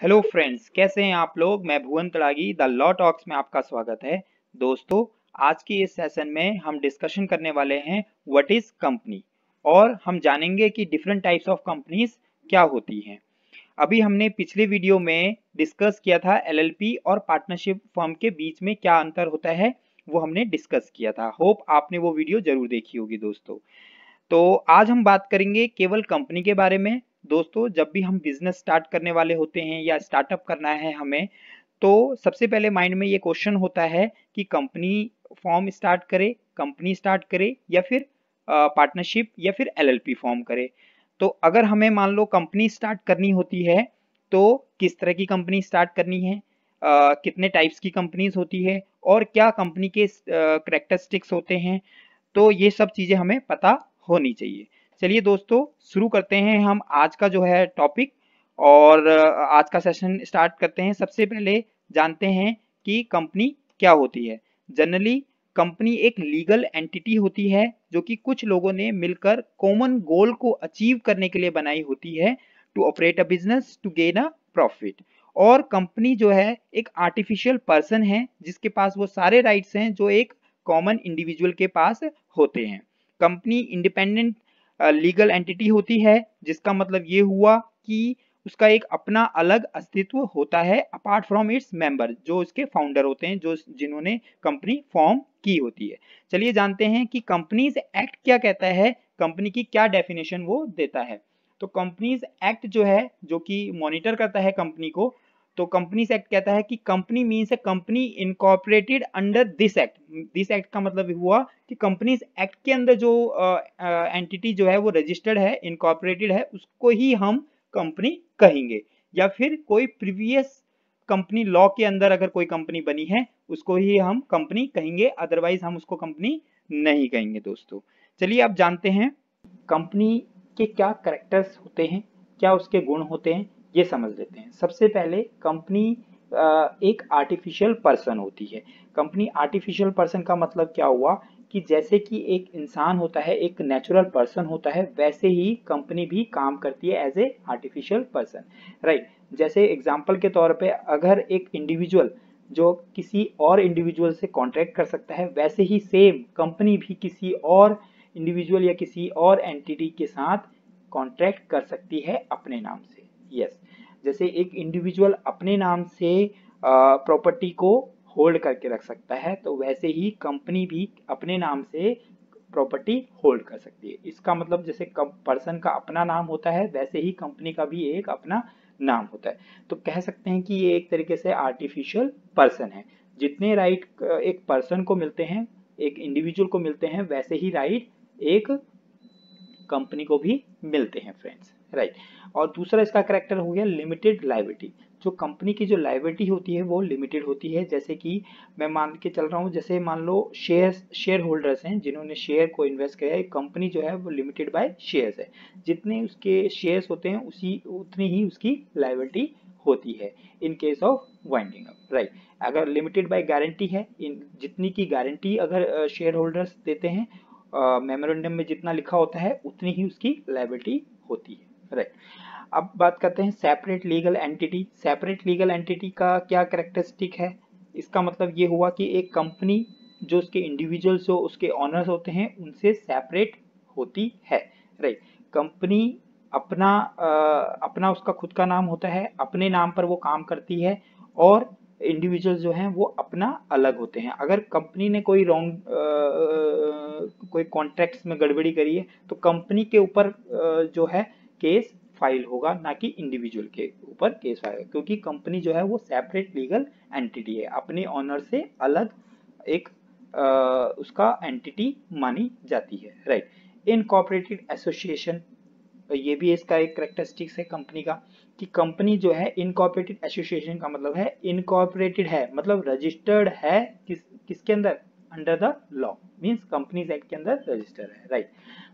Hello friends, कैसे हैं आप लोग। मैं भुवन तड़ागी द लॉ टॉक्स में आपका स्वागत है। दोस्तों, आज की इस सेशन में हम डिस्कशन करने वाले हैं व्हाट इज कंपनी, और हम जानेंगे कि डिफरेंट टाइप्स ऑफ कंपनीज क्या होती हैं। अभी हमने पिछले वीडियो में डिस्कस किया था एलएलपी और पार्टनरशिप फर्म के बीच में क्या अंतर होता है, वो हमने डिस्कस किया था। होप आपने वो वीडियो जरूर देखी होगी दोस्तों। तो आज हम बात करेंगे केवल कंपनी के बारे में। दोस्तों, जब भी हम बिजनेस स्टार्ट करने वाले होते हैं या स्टार्टअप करना है हमें, तो सबसे पहले माइंड में ये क्वेश्चन होता है कि कंपनी फॉर्म स्टार्ट करे, कंपनी स्टार्ट करे, या फिर पार्टनरशिप या फिर एलएलपी फॉर्म करे। तो अगर हमें मान लो कंपनी स्टार्ट करनी होती है, तो किस तरह की कंपनी स्टार्ट करनी है, कितने टाइप्स की कंपनीज होती है, और क्या कंपनी के करेक्टरिस्टिक्स होते हैं, तो ये सब चीजें हमें पता होनी चाहिए। चलिए दोस्तों, शुरू करते हैं हम आज का जो है टॉपिक, और आज का सेशन स्टार्ट करते हैं। सबसे पहले जानते हैं कि कंपनी क्या होती है। जनरली कंपनी एक लीगल एंटिटी होती है जो कि कुछ लोगों ने मिलकर कॉमन गोल को अचीव करने के लिए बनाई होती है, to operate a business to gain a profit. और कंपनी जो है एक आर्टिफिशियल पर्सन है जिसके पास वो सारे राइट्स हैं जो एक कॉमन इंडिविजुअल के पास होते हैं। कंपनी इंडिपेंडेंट लीगल एंटिटी होती है, जिसका मतलब ये हुआ कि उसका एक अपना अलग अस्तित्व होता है अपार्ट फ्रॉम इट्स मेंबर, जो इसके फाउंडर होते हैं, जो जिन्होंने कंपनी फॉर्म की होती है। चलिए जानते हैं कि कंपनीज एक्ट क्या कहता है, कंपनी की क्या डेफिनेशन वो देता है। तो कंपनीज एक्ट जो है, जो कि मॉनिटर करता है कंपनी को, तो कंपनीज एक्ट कहता है कि company means A company incorporated under this act. This act का मतलब हुआ कि कंपनीज एक्ट के अंदर जो एंटिटी जो है वो रजिस्टर्ड है, इनकॉर्पोरेटेड है, उसको ही हम कंपनी कहेंगे। या फिर कोई प्रीवियस कंपनी लॉ के अंदर अगर कोई कंपनी बनी है उसको ही हम कंपनी कहेंगे, अदरवाइज हम उसको कंपनी नहीं कहेंगे दोस्तों। चलिए अब जानते हैं कंपनी के क्या कैरेक्टर्स होते हैं, क्या उसके गुण होते हैं, ये समझ लेते हैं। सबसे पहले कंपनी एक आर्टिफिशियल पर्सन होती है। कंपनी आर्टिफिशियल पर्सन का मतलब क्या हुआ कि जैसे कि एक इंसान होता है, एक नेचुरल पर्सन होता है, वैसे ही कंपनी भी काम करती है as a artificial person, right. जैसे एग्जांपल के तौर पे अगर एक इंडिविजुअल जो किसी और इंडिविजुअल से कॉन्ट्रैक्ट कर सकता है, वैसे ही सेम कंपनी भी किसी और इंडिविजुअल या किसी और एंटिटी के साथ कॉन्ट्रैक्ट कर सकती है अपने नाम से। यस, जैसे एक इंडिविजुअल अपने नाम से प्रॉपर्टी को होल्ड करके रख सकता है, तो वैसे ही कंपनी भी अपने नाम से प्रॉपर्टी होल्ड कर सकती है। इसका मतलब जैसे पर्सन का अपना नाम होता है, वैसे ही कंपनी का भी एक अपना नाम होता है। तो कह सकते हैं कि ये एक तरीके से आर्टिफिशियल पर्सन है। जितने राइट एक पर्सन को मिलते हैं, एक इंडिविजुअल को मिलते हैं, वैसे ही राइट एक कंपनी को भी मिलते हैं फ्रेंड्स, राइट। और दूसरा इसका कैरेक्टर हो गया लिमिटेड लायबिलिटी। जो कंपनी की जो लायबिलिटी होती है वो लिमिटेड होती है। जैसे कि मैं मान के चल रहा हूँ, जैसे मान लो शेयर होल्डर्स हैं जिन्होंने शेयर को इन्वेस्ट किया है। कंपनी जो है वो लिमिटेड बाय शेयर्स है, जितने उसके शेयर्स होते हैं उसी उतनी ही उसकी लायबिलिटी होती है in case of winding up, right. अगर लिमिटेड बाय गारंटी है, इन जितनी की गारंटी अगर शेयर होल्डर्स देते हैं, मेमोरेंडम में जितना लिखा होता है उतनी ही उसकी लायबिलिटी होती है, राइट। अब बात करते हैं separate legal entity. Separate legal entity का क्या कैरेक्टरिस्टिक है, इसका मतलब ये हुआ कि एक कंपनी जो उसके इंडिविजुअल्स हो, उसके ऑनर्स होते हैं, उनसे सेपरेट होती है, राइट। कंपनी अपना उसका खुद का नाम होता है, अपने नाम पर वो काम करती है, और इंडिविजुअल जो हैं वो अपना अलग होते हैं। अगर कंपनी ने कोई रॉन्ग कोई कॉन्ट्रैक्ट्स में गड़बड़ी करी है, तो कंपनी के ऊपर जो है केस फाइल होगा, ना कि इंडिविजुअल के ऊपर केस फाइल होगा, क्योंकि कंपनी जो है वो सेपरेट लीगल एंटिटी है, अपने ऑनर से अलग एक उसका एंटिटी मानी जाती है, राइट। इनकॉर्पोरेटेड एसोसिएशन, ये भी इसका एक करेक्टरिस्टिक्स है कंपनी का, कि कंपनी जो है इनकॉर्पोरेटेड एसोसिएशन का मतलब है इनकॉर्पोरेटेड है, मतलब रजिस्टर्ड है किसके अंदर, under the law, means companies act के अंदर रजिस्टर्ड है, राइट।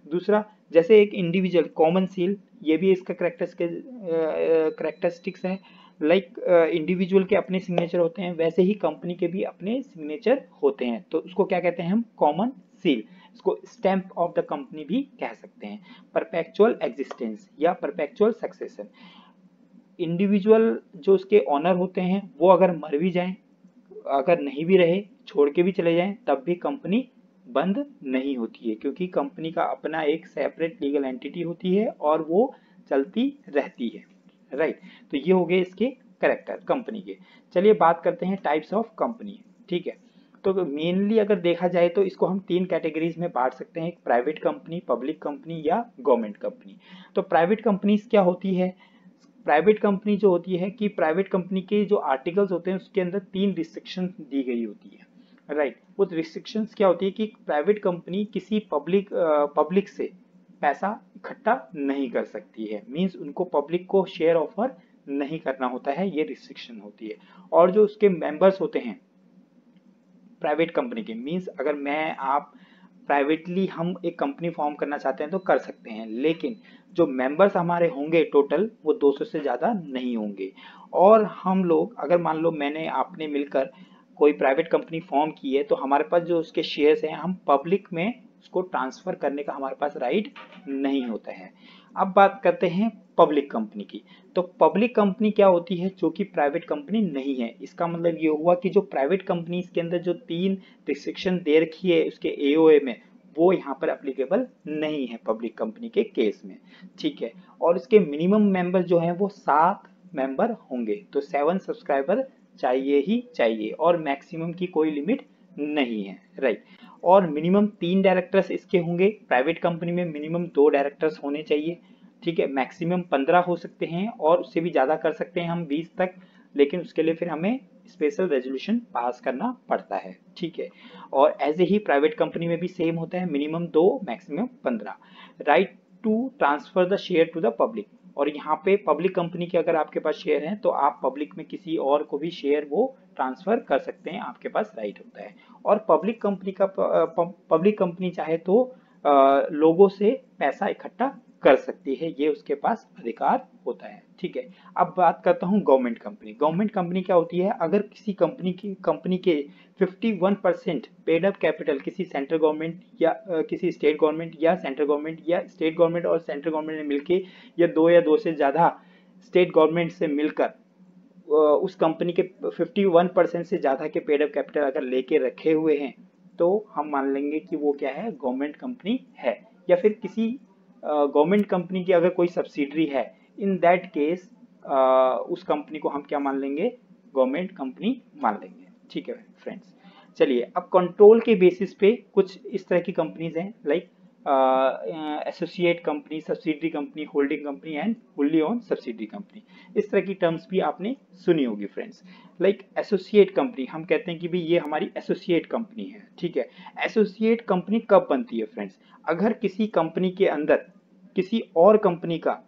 दूसरा, जैसे एक इंडिविजुअल कॉमन सील, ये भी इसका करेक्टरिस्टिक्स है। लाइक इंडिविजुअल के अपने सिग्नेचर होते हैं, वैसे ही कंपनी के भी अपने सिग्नेचर होते हैं, तो उसको क्या कहते हैं हम, कॉमन सील। इसको स्टैंप ऑफ द कंपनी भी कह सकते हैं। परपेचुअल एग्जिस्टेंस या परपेचुअल सक्सेशन, इंडिविजुअल जो उसके ऑनर होते हैं वो अगर मर भी जाएं, अगर नहीं भी रहे, छोड़ के भी चले जाएं, तब भी कंपनी बंद नहीं होती है, क्योंकि कंपनी का अपना एक सेपरेट लीगल एंटिटी होती है और वो चलती रहती है, राइट। तो ये हो गए इसके कैरेक्टर कंपनी के। चलिए बात करते हैं टाइप्स ऑफ कंपनी, ठीक है। तो मेनली अगर देखा जाए तो इसको हम 3 कैटेगरीज में बांट सकते हैं, एक प्राइवेट कंपनी, पब्लिक कंपनी या गवर्नमेंट कंपनी। तो प्राइवेट कंपनीज क्या होती है? प्राइवेट कंपनी जो होती है कि प्राइवेट कंपनी के जो आर्टिकल्स होते हैं उसके अंदर 3 रिस्ट्रिक्शन दी गई होती है, राइट। वो रिस्ट्रिक्शंस क्या होती है कि प्राइवेट कंपनी किसी पब्लिक से पैसा इकट्ठा नहीं कर सकती है, मींस उनको पब्लिक को शेयर ऑफर नहीं करना होता है, ये रिस्ट्रिक्शन होती है। और जो उसके मेंबर्स होते हैं प्राइवेट कंपनी के, मींस अगर मैं आप प्राइवेटली हम एक कंपनी फॉर्म करना चाहते हैं तो कर सकते हैं, लेकिन जो मेंबर्स हमारे होंगे टोटल वो 200 से ज़्यादा नहीं होंगे। और हम लोग अगर मान लो मैंने आपने मिलकर कोई प्राइवेट कंपनी फॉर्म की है, तो हमारे पास जो उसके शेयर्स हैं हम पब्लिक में उसको ट्रांसफर करने का हमारे पास राइट नहीं होता है। अब बात करते हैं पब्लिक कंपनी की। तो पब्लिक कंपनी क्या होती है? जो कि प्राइवेट कंपनी नहीं है। इसका मतलब ये हुआ कि जो प्राइवेट कंपनी के अंदर जो 3 रिस्ट्रिक्शन दे रखी है उसके एओए में, वो यहाँ पर एप्लीकेबल नहीं है पब्लिक कंपनी के केस में, ठीक है। और इसके मिनिमम मेंबर जो है वो 7 मेंबर होंगे, तो 7 सब्सक्राइबर चाहिए ही चाहिए, और मैक्सिमम की कोई लिमिट नहीं है, राइट। और मिनिमम 3 डायरेक्टर्स इसके होंगे। प्राइवेट कंपनी में मिनिमम 2 डायरेक्टर्स होने चाहिए, ठीक है। मैक्सिमम 15 हो सकते हैं और उससे भी ज़्यादा कर सकते हैं हम 20 तक, लेकिन उसके लिए फिर हमें स्पेशल रेजोल्यूशन पास करना पड़ता है, ठीक है। और ऐसे ही प्राइवेट कंपनी में भी सेम होता है, minimum 2 maximum 15। Right to transfer the share to the public. और यहाँ पे पब्लिक कंपनी के अगर आपके पास शेयर हैं तो आप पब्लिक में किसी और को भी शेयर वो ट्रांसफर कर सकते हैं, आपके पास राइट होता है। और पब्लिक कंपनी का पब्लिक कंपनी चाहे तो लोगों से पैसा इकट्ठा कर सकती है, ये उसके पास अधिकार होता है, ठीक है। अब बात करता हूँ गवर्नमेंट कंपनी। गवर्नमेंट कंपनी क्या होती है? अगर किसी कंपनी के 51% पेड अप कैपिटल किसी सेंट्रल गवर्नमेंट या किसी स्टेट गवर्नमेंट या सेंट्रल गवर्नमेंट या स्टेट गवर्नमेंट और सेंट्रल गवर्नमेंट ने मिलके या दो से ज़्यादा स्टेट गवर्नमेंट से मिलकर उस कंपनी के 51% से ज़्यादा के पेड अप कैपिटल अगर लेके रखे हुए हैं, तो हम मान लेंगे कि वो क्या है? गवर्नमेंट कंपनी है। या फिर किसी गवर्नमेंट कंपनी की अगर कोई सब्सिडरी है, इन दैट केस उस कंपनी को हम क्या मान लेंगे? गवर्नमेंट कंपनी मान लेंगे, ठीक है फ्रेंड्स। चलिए अब कंट्रोल के बेसिस पे कुछ इस तरह की कंपनीज हैं, like associate company, subsidiary company, holding company and fully own subsidiary company. इस तरह की टर्म्स भी आपने सुनी होगी फ्रेंड्स। लाइक एसोसिएट कंपनी, हम कहते हैं कि भाई ये हमारी एसोसिएट कंपनी है, ठीक है। एसोसिएट कंपनी कब बनती है फ्रेंड्स? अगर किसी कंपनी के अंदर किसी और कंपनी का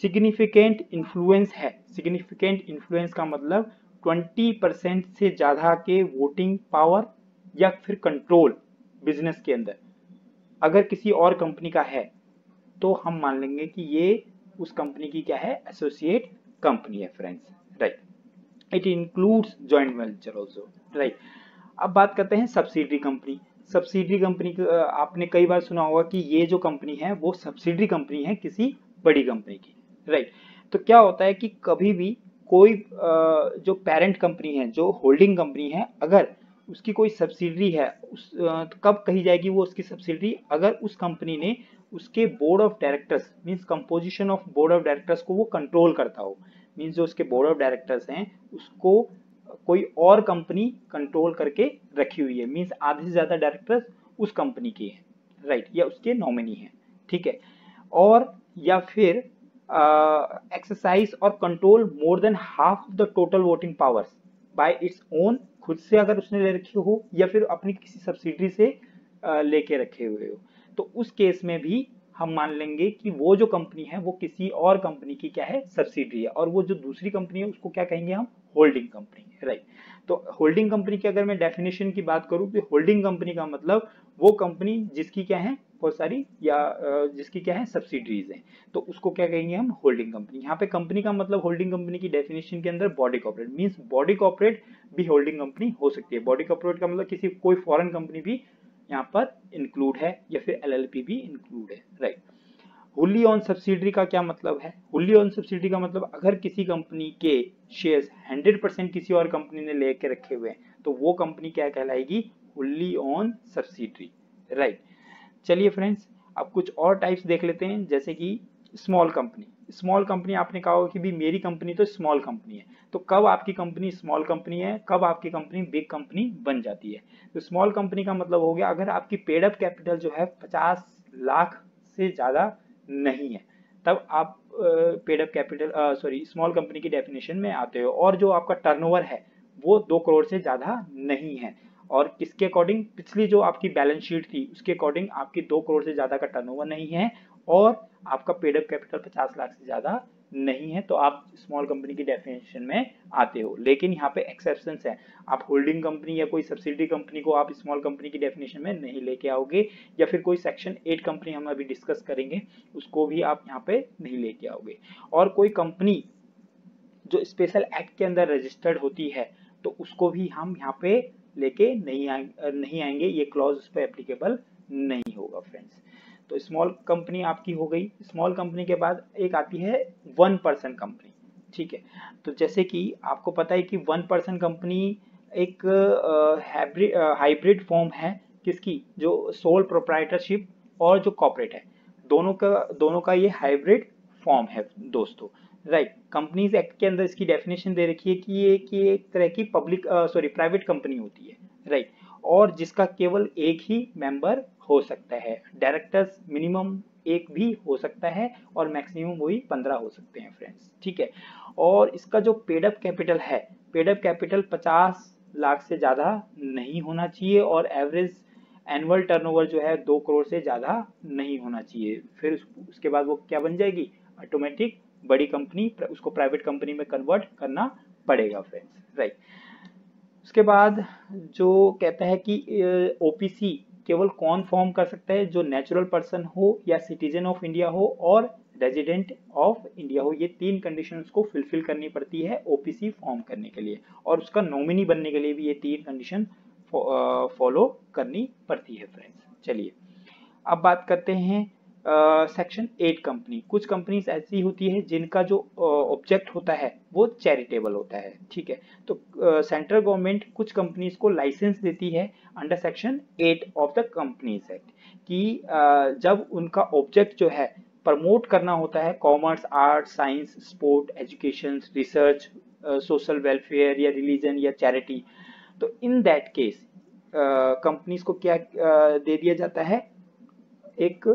सिग्निफिकेंट इन्फ्लुएंस है। सिग्निफिकेंट इन्फ्लुएंस का मतलब 20% से ज़्यादा के वोटिंग पावर या फिर कंट्रोल बिजनेस के अंदर अगर किसी और कंपनी का है, तो हम मान लेंगे कि ये उस कंपनी की क्या है? एसोसिएट कंपनी है friends, right. It includes joint venture also, right. अब बात करते हैं सब्सिडरी कंपनी। सब्सिडरी कंपनी आपने कई बार सुना होगा कि ये जो कंपनी है वो सब्सिडरी कंपनी है किसी बड़ी कंपनी की, राइट। तो क्या होता है कि कभी भी कोई जो पेरेंट कंपनी है, जो होल्डिंग कंपनी है, अगर उसकी कोई सब्सिडरी है, तो कब कही जाएगी वो उसकी सब्सिडरी? अगर उस कंपनी ने उसके board of directors, means composition of board of directors को वो कंट्रोल करता हो। मीन्स जो उसके बोर्ड ऑफ डायरेक्टर्स हैं उसको कोई और कंपनी कंट्रोल करके रखी हुई है, मीन्स आधे से ज्यादा डायरेक्टर्स उस कंपनी के हैं, राइट, या उसके नॉमिनी हैं, ठीक है। और या फिर एक्सरसाइज और control more than half of the total voting powers bye its own, खुद से अगर उसने ले रखी हो या फिर अपनी किसी सब्सिडरी से लेके रखे हुए हो, तो उस केस में भी हम मान लेंगे कि वो जो कंपनी है वो किसी और कंपनी की क्या है? सब्सिडरी है। और वो जो दूसरी कंपनी है उसको क्या कहेंगे हम? Holding company, right. तो होल्डिंग कंपनी की अगर मैं डेफिनेशन की बात करूं तो होल्डिंग कंपनी का मतलब वो कंपनी जिसकी क्या है? बहुत सारी या जिसकी क्या है? सब्सिडरीज हैं, तो उसको क्या कहेंगे हम? Holding company. यहाँ पे कंपनी का मतलब होल्डिंग कंपनी की डेफिनेशन के अंदर body corporate, means body corporate भी होल्डिंग कंपनी हो सकती है। बॉडी कॉर्पोरेट का मतलब किसी कोई फॉरेन कंपनी भी यहाँ पर इंक्लूड है या फिर एलएलपी भी इंक्लूड है, राइट। हुली ऑन सब्सिडरी का क्या मतलब है? हुली ऑन सब्सिडरी का मतलब अगर किसी कंपनी के शेयर्स 100% किसी और कंपनी ने लेके रखे हुए हैं तो वो कंपनी क्या कहलाएगी? हुली ऑन सब्सिडरी, राइट। चलिए फ्रेंड्स, अब कुछ और टाइप्स देख लेते हैं, जैसे कि स्मॉल कंपनी। स्मॉल कंपनी, आपने कहा होगा कि भी मेरी कंपनी तो स्मॉल कंपनी है, तो कब आपकी कंपनी स्मॉल कंपनी है, कब आपकी कंपनी बिग कंपनी बन जाती है? तो स्मॉल कंपनी का मतलब हो गया अगर आपकी पेड अप कैपिटल जो है 50 लाख से ज्यादा नहीं है, तब आप paid up capital small company की डेफिनेशन में आते हो। और जो आपका टर्नओवर है वो 2 करोड़ से ज्यादा नहीं है, और किसके अकॉर्डिंग? पिछली जो आपकी बैलेंस शीट थी उसके अकॉर्डिंग आपकी 2 करोड़ से ज्यादा का टर्नओवर नहीं है, और आपका पेड अप कैपिटल 50 लाख से ज्यादा नहीं है, तो आप स्मॉल कंपनी की डेफिनेशन में आते हो। लेकिन यहाँ पे एक्सेप्शंस है, आप होल्डिंग कंपनी या कोई सब्सिडी कंपनी को आप स्मॉल कंपनी की डेफिनेशन में नहीं लेके आओगे, या फिर कोई सेक्शन 8 कंपनी हम अभी डिस्कस करेंगे उसको भी आप यहाँ पे नहीं लेके आओगे। और कोई कंपनी जो स्पेशल एक्ट के अंदर रजिस्टर्ड होती है तो उसको भी हम यहाँ पे लेके नहीं आएंगे, ये क्लॉज उस पर एप्लीकेबल नहीं होगा फ्रेंड्स। तो स्मॉल कंपनी आपकी हो गई। स्मॉल कंपनी के बाद एक आती है 1% कंपनी, ठीक है। तो जैसे कि आपको पता है कि 1% कंपनी एक हाइब्रिड फॉर्म है, किसकी? जो सोल प्रोप्राइटरशिप और जो कॉर्पोरेट है, दोनों का ये हाइब्रिड फॉर्म है दोस्तों, राइट। कंपनीज एक्ट के अंदर इसकी डेफिनेशन दे रखी है कि ये एक तरह की प्राइवेट कंपनी होती है, राइट। और जिसका केवल एक ही मेंबर हो सकता है, डायरेक्टर्स मिनिमम एक भी हो सकता है और मैक्सिमम वही 15 हो सकते हैं फ्रेंड्स, ठीक है। और इसका जो पेड अप कैपिटल है, पेड अप कैपिटल 50 लाख से ज्यादा नहीं होना चाहिए, और एवरेज एनुअल टर्नओवर जो है 2 करोड़ से ज्यादा नहीं होना चाहिए। फिर उसके बाद वो क्या बन जाएगी? ऑटोमेटिक बड़ी कंपनी, उसको प्राइवेट कंपनी में कन्वर्ट करना पड़ेगा फ्रेंड्स, राइट। उसके बाद जो कहता है कि ओपीसी केवल कौन फॉर्म कर सकता है? जो नेचुरल पर्सन हो, या सिटीजन ऑफ इंडिया हो, और रेजिडेंट ऑफ इंडिया हो। ये 3 कंडीशंस को फुलफिल करनी पड़ती है ओपीसी फॉर्म करने के लिए, और उसका नॉमिनी बनने के लिए भी ये 3 कंडीशन फॉलो करनी पड़ती है फ्रेंड्स। चलिए अब बात करते हैं सेक्शन 8 कंपनी। कुछ कंपनीज ऐसी होती है जिनका जो ऑब्जेक्ट होता है वो चैरिटेबल होता है, ठीक है। तो सेंट्रल गवर्नमेंट कुछ कंपनीज को लाइसेंस देती है under section 8 of the companies act कि जब उनका ऑब्जेक्ट जो है प्रमोट करना होता है commerce, art, science, sport, education, research, social welfare या रिलीजन या चैरिटी, तो इन दैट केस कंपनीज को क्या दे दिया जाता है? एक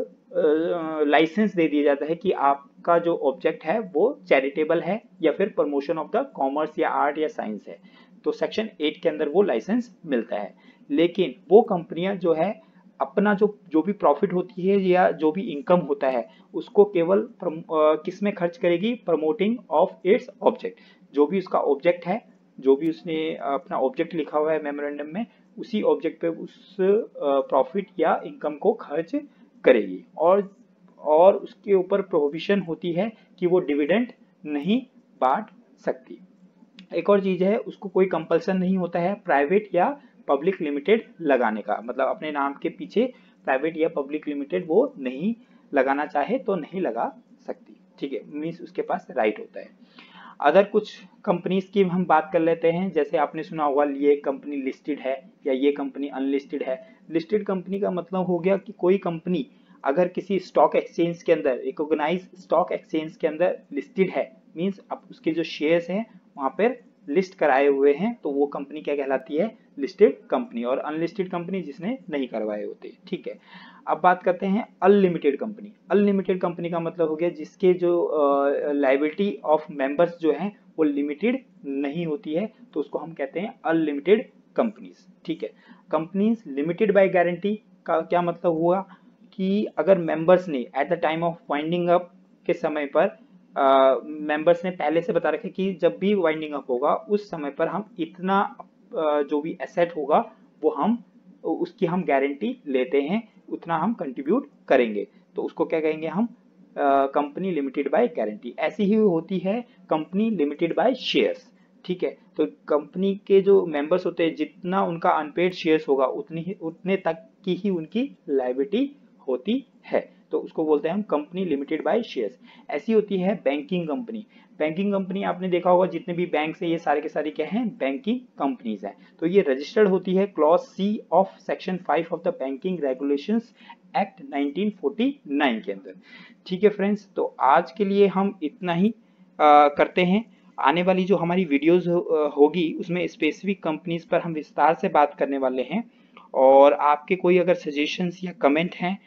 लाइसेंस दे दिया जाता है कि आपका जो ऑब्जेक्ट है वो चैरिटेबल है या फिर प्रमोशन ऑफ द कॉमर्स या आर्ट या साइंस है, तो सेक्शन 8 के अंदर वो लाइसेंस मिलता है। लेकिन वो कंपनियां जो है अपना जो भी प्रॉफिट होती है या जो भी इनकम होता है उसको केवल किस में खर्च करेगी? Promoting of its object. जो भी उसका ऑब्जेक्ट है, जो भी उसने अपना ऑब्जेक्ट लिखा हुआ है मेमोरेंडम में, उसी ऑब्जेक्ट पे उस प्रॉफिट या इनकम को खर्च करेगी। और उसके ऊपर प्रोहिबिशन होती है कि वो डिविडेंड नहीं बांट सकती। एक और चीज है, उसको कोई कंपल्सन नहीं होता है प्राइवेट या पब्लिक लिमिटेड लगाने का, मतलब अपने नाम के पीछे प्राइवेट या पब्लिक लिमिटेड वो नहीं लगाना चाहे तो नहीं लगा सकती, ठीक है। मीन्स उसके पास राइट होता है। अदर कुछ कंपनीज की हम बात कर लेते हैं, जैसे आपने सुना होगा ये कंपनी लिस्टेड है या ये कंपनी अनलिस्टेड है। लिस्टेड कंपनी का मतलब हो गया कि कोई कंपनी अगर किसी स्टॉक एक्सचेंज के अंदर, रिकॉग्नाइज स्टॉक एक्सचेंज के अंदर लिस्टेड है, मींस अब उसके जो शेयर्स हैं वहां पर लिस्ट कराए हुए हैं, तो वो कंपनी क्या कहलाती है? Listed company. और अनलिस्टेड कंपनी जिसने नहीं करवाए होते, ठीक है। अब बात करते हैं अनलिमिटेड कंपनी। अनलिमिटेड कंपनी का मतलब हो गया जिसके जो लायबिलिटी ऑफ मेंबर्स जो हैं वो लिमिटेड नहीं होती है, तो उसको हम कहते हैं अनलिमिटेड कंपनीज, ठीक है। कंपनीज लिमिटेड बाय गारंटी का क्या मतलब हुआ कि अगर मेंबर्स ने at the time of winding up के समय पर मेंबर्स ने पहले से बता रखे कि जब भी वाइंडिंग अप होगा उस समय पर हम इतना जो भी एसेट होगा वो हम उसकी हम गारंटी लेते हैं, उतना हम कंट्रीब्यूट करेंगे, तो उसको क्या कहेंगे हम? Company limited by guarantee. ऐसी ही होती है कंपनी लिमिटेड बाय शेयर्स, ठीक है। तो कंपनी के जो मेंबर्स होते हैं जितना उनका अनपेड शेयर्स होगा उतने तक की ही उनकी लायबिलिटी होती है, तो उसको बोलते हैं हम कंपनी लिमिटेड बाय शेयर्स। ऐसी होती है बैंकिंग कंपनी। बैंकिंग कंपनी आपने देखा होगा जितने भी बैंक है ये सारे के सारे क्या हैं, बैंकिंग कंपनीज हैं। तो ये रजिस्टर्ड होती है clause C of section 5 of the banking regulations act 1949 के अंदर। ठीक है फ्रेंड्स, तो आज के लिए हम इतना ही करते हैं। आने वाली जो हमारी वीडियोस होगी उसमें स्पेसिफिक कंपनीज पर हम विस्तार से बात करने वाले हैं। और आपके कोई अगर सजेशंस या कमेंट हैं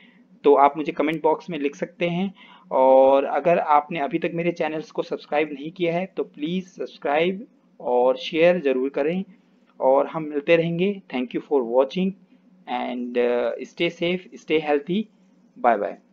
तो आप मुझे कमेंट बॉक्स में लिख सकते हैं। और अगर आपने अभी तक मेरे चैनल्स को सब्सक्राइब नहीं किया है तो प्लीज़ सब्सक्राइब और शेयर ज़रूर करें। और हम मिलते रहेंगे। Thank you for watching and stay safe, stay healthy. Bye bye.